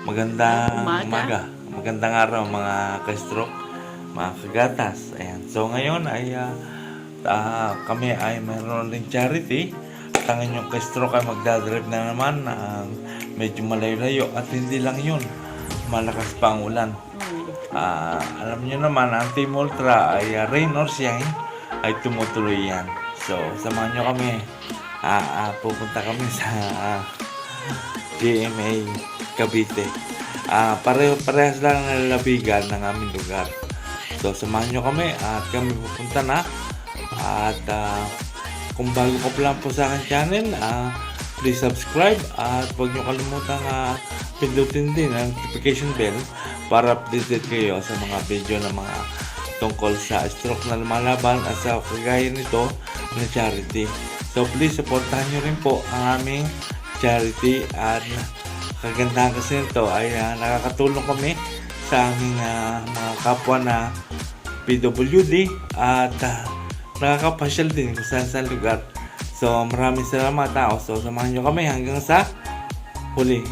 Magandang umaga. Magandang araw mga ka-stroke, mga kagatas. Ayan. So ngayon ay kami ay mayroon rin charity. At ang inyong ka-stroke ay magdadrive na naman medyo malayo-layo. At hindi lang yun, malakas pa ang ulan. Alam nyo naman, ang Team Ultra ay rain or shine ay tumutuloy yan. So samahan nyo kami. Pupunta kami sa GMA Cavite. Parehas lang ang lalabigan ng aming lugar. So samahan nyo kami at kami pupunta na. At kung bago ka pa lang po sa aking channel, please subscribe at huwag nyo kalimutan pindutin din ang notification bell para updated kayo sa mga video na mga tungkol sa stroke na lumalaban at sa kagaya nito na charity. So please supportahan nyo rin po ang aming charity. At kagandahan kasi nito ay nakakatulong kami sa aming mga kapwa na PWD at nakakapasyal din kung saan sa lugar. So maraming salamat tao. So samahan nyo kami hanggang sa huli.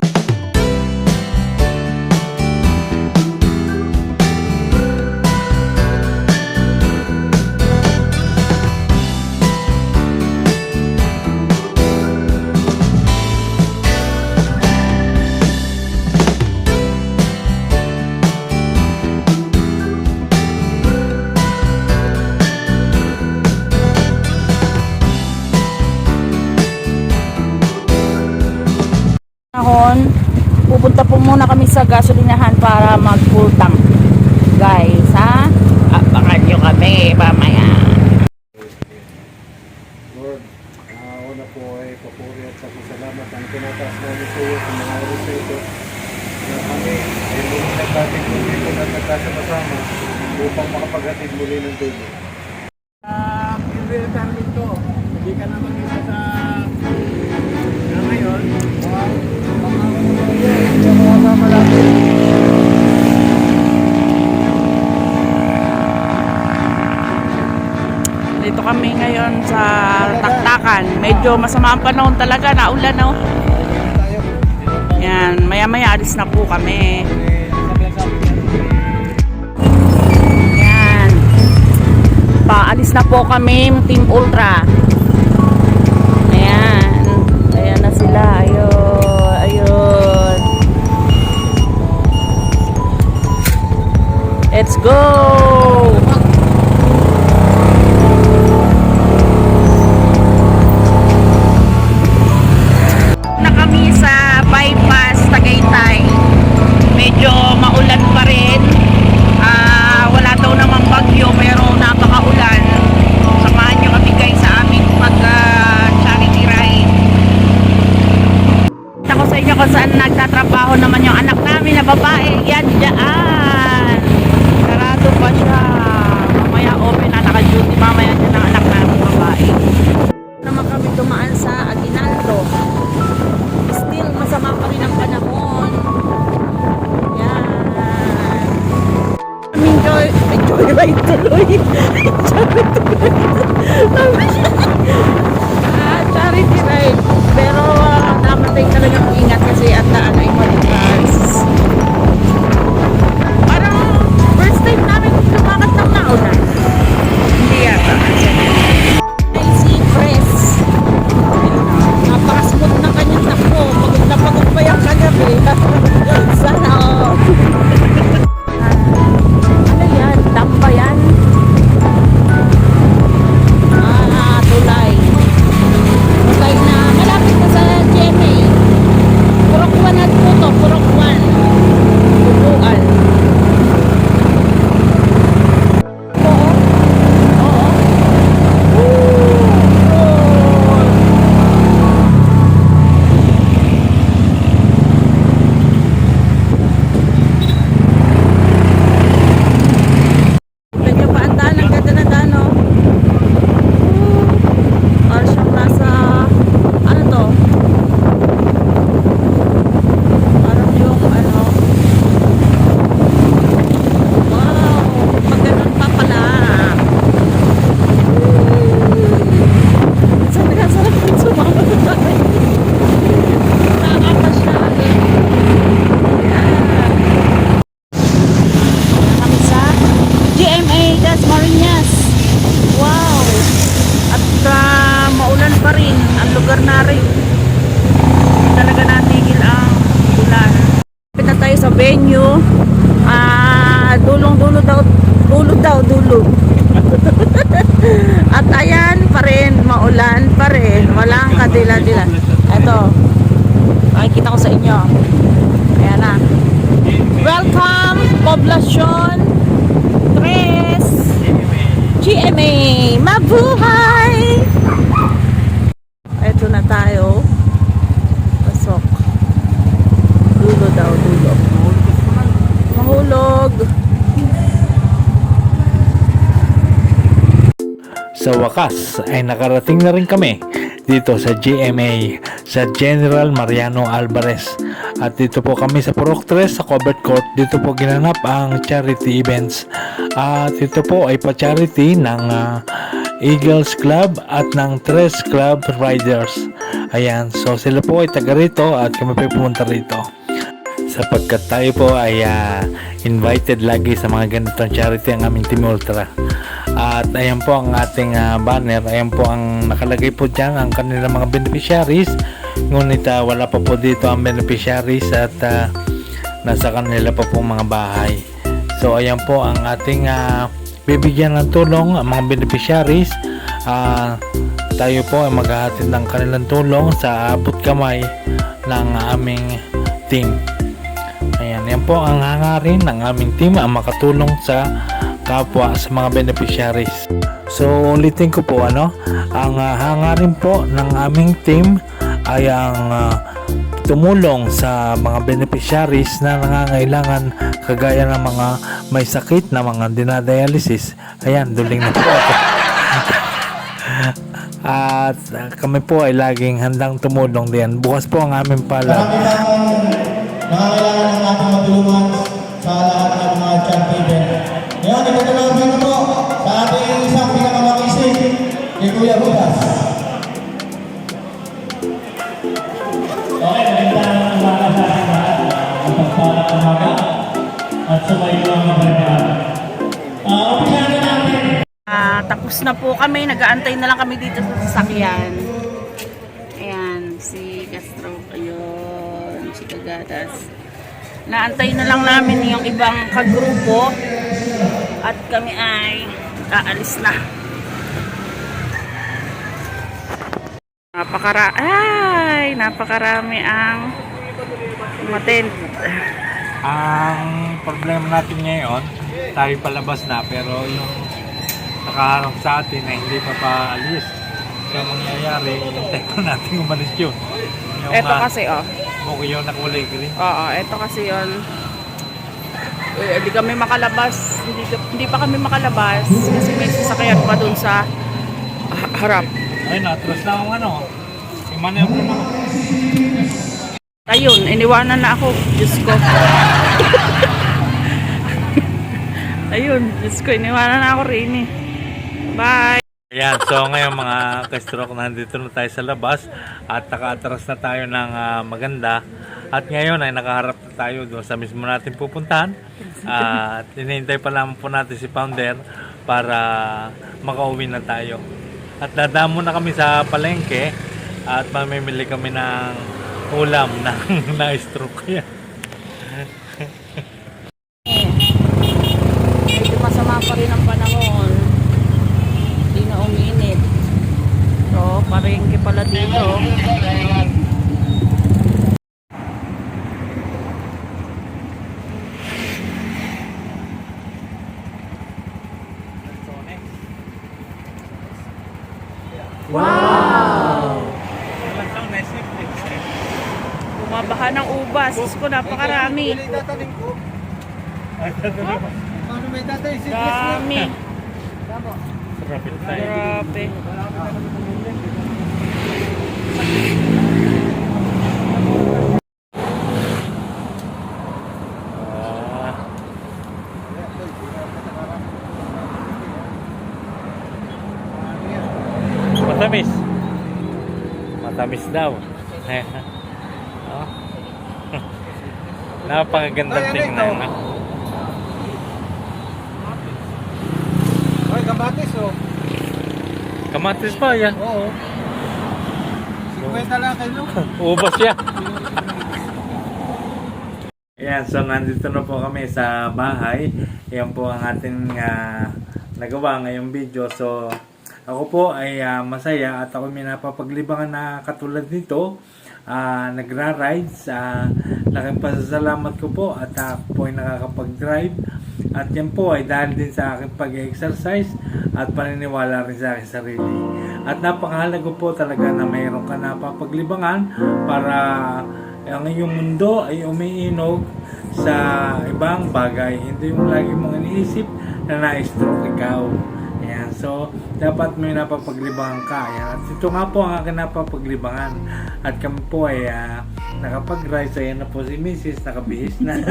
Pupunta po muna kami sa gasolinahan para mag full tank, guys, ha? Apakan nyo kami mamaya. Lord, una po ay papuri at salamat ang tinataas namin sa iyo sa mga oras sa ito na kami ay muli nagbatid muli ko na nagkasama upang makapaghatid muli ng tubig. Pinrilitan dito, hindi ka na mag-isa sa ngayon. Dito kami ngayon sa Taktakan. Medyo masama ang panahon talaga, naulan, no? Yan, maya-maya alis na po kami. Yan. Paalis na po kami, Team Ultra. Ayan. Ayan na sila. Ayun. Ayun. Let's go! Na kami sa bypass Tagaytay. Medyo maulan pa rin. Wala daw namang bagyo pero napakaulan. Samahan nyo kami guys sa aming charity ride. Ako sa inyo kung saan nagtatrabaho naman yung anak namin na babae. Yan, dyan. Sarado pa siya. Mamaya open na, naka-duty mamaya dyan ang anak namin babae. Naman kami dumaan sa Aguinaldo. Still masama pa rin ang panahon. Yan. Joyride tuloy. Charity ride. Pero dapat ay talagang ingat kasi at daan ay maligas. Parang first time namin lumakas ng nauna. Hindi yata. Icy Press. Napaka-smooth ng kanyang takbo. Pagod na pagod pa yung kagabi. Sana all. Ano yan? Dam ba yan? Tulay. Tulay na malapit na sa GMA. Purok 1 at Putok. venue. Dulo daw. At ayan pa rin, maulan pa rin. Walang kadila-dila. Ito, makikita ko sa inyo. Ayan na. Welcome, Poblacion Tres GMA. Mabuhay! Ito na tayo. Pasok. Dulo daw. Mahulog. Sa wakas ay nakarating na rin kami dito sa GMA sa General Mariano Alvarez, at dito po kami sa Purok 3 sa Covered Court. Dito po ginanap ang charity events, at ito po ay pa-charity ng Eagles Club at ng Tres Club Riders. Ayan, so sila po ay taga rito at kami po ay pumunta rito sapagkat tayo po ay invited lagi sa mga ganitong charity ang aming Team Ultra. At ayan po ang ating banner. Ayan po ang nakalagay po dyan ang kanilang mga beneficiaries. Ngunit wala pa po dito ang beneficiaries at nasa kanila pa po mga bahay. So ayan po ang ating bibigyan ng tulong ang mga beneficiaries. Tayo po ay maghahatid ng kanilang tulong sa abot kamay ng aming team. Ayan, yan po ang hangarin ng aming team, ang makatulong sa kapwa sa mga beneficiaries. So ulitin ko po ang hangarin po ng aming team ay ang tumulong sa mga beneficiaries na nangangailangan, kagaya ng mga may sakit na mga dinadialysis. Ayan, duling na po ako. At kami po ay laging handang tumulong din. Bukas po ang aming pala. Nangangailangan ng ating matulungan sa lahat ng mga charity event. Ngayon, ipagkalawin ko po sa ating isang pinakamakisig ni Kuya Bukas. Okay, magandang umaga sa ating lahat. Magpagpalang umaga at sumayo ang mabalaan. Umpisahan na natin. Tapos na po kami. Nag-aantay na lang kami dito sa sasakyan. Ayan, si Castro. Ayun, si Kagatas. Naantay na lang namin yung ibang kagrupo. At kami ay aalis na. Napakarami ang matent. Ang problema natin ngayon, tayo palabas na pero yung nakaharap sa atin ay hindi pa paalis. So mangyayari, hintay ko natin umalis yun. Yung, Ito kasi yung nakulay green. Oo, ito kasi yun. Hindi kami makalabas. Hindi pa kami makalabas kasi may sasakyan pa dun sa harap. Ayun, atras na ang yung maneuver mo. Ayun, iniwanan na ako. Diyos ko. Ayun, Diyos ko, iniwanan na ako rin eh. Bye! Ayan, so ngayon mga ka-stroke, nandito na tayo sa labas at nakaatras na tayo ng maganda. At ngayon ay nakaharap na tayo doon sa mismo natin pupuntahan. At hinihintay pa naman po natin si Founder para makauwi na tayo. At dadamo na kami sa palengke at mamimili kami ng ulam ng na-stroke. Medyo masama pa rin ang panahon. Hindi na uminit. So, parengke pala dito. Wow! Bumabaha ng ubas. Diyos ko, napakarami. Dami. Grabe. Matamis. Matamis daw. Oh. Napakagandang tingnan. No? Ay, kamatis oh. Kamatis pa yan. Oo. 50 lang kayo. Ubas yan. Ayan, so nandito na po kami sa bahay. Ayan po ang ating nagawa ngayong video. So, ako po ay masaya at ako may napapaglibangan na katulad nito. Nagra-rides. Laking pasasalamat ko po at ako po ay nakakapag-drive. At yan po ay dahil din sa aking pag-exercise at paniniwala rin sa aking sarili. At napakahalaga po talaga na mayroon ka napapaglibangan para ang iyong mundo ay umiinog sa ibang bagay. Hindi yung lagi mong iniisip na na-stroke ikaw. Ayan. So, dapat may napapaglibangan ka. Ayan. At ito nga po ang aking napapaglibangan. At kami po ay nakapag-rise. Ayan na po si Mrs. Nakabihis na.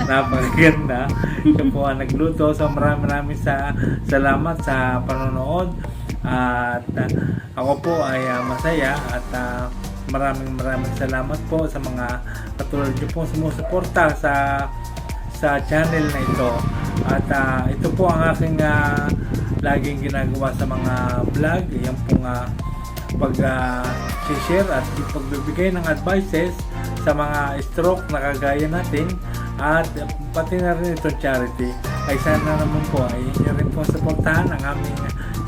Napakaganda. Ito po ang nagluto. So, maraming salamat sa panonood. At ako po ay masaya at maraming salamat po sa mga katulad nyo po sumusuporta sa channel na ito. At ito po ang aking laging ginagawa sa mga vlog. Yan pong pag-share at pagbibigay ng advices sa mga stroke na kagaya natin at pati na rin itong charity. Ay sana naman po ay inyo rin po supportahan ang aming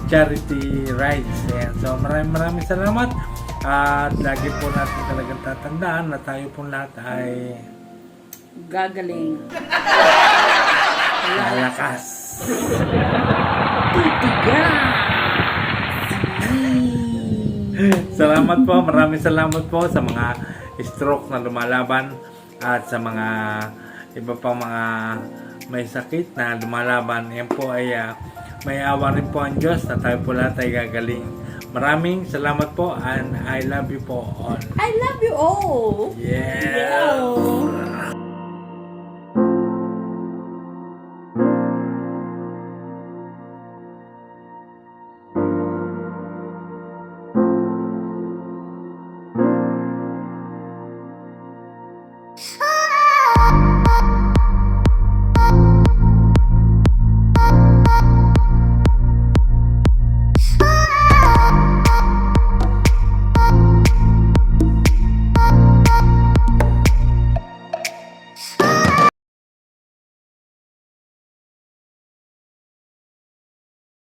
charity rides. Ayan. So maraming salamat at lagi po natin talagang tatandaan na tayo po lahat ay Gagaling. lalakas. Salamat po, maraming salamat po sa mga stroke na lumalaban at sa mga iba pang mga may sakit na lumalaban. Yan po ay may awa rin po ang Diyos na tayo po lahat ay gagaling. Maraming salamat po and I love you po all. I love you all. Yeah.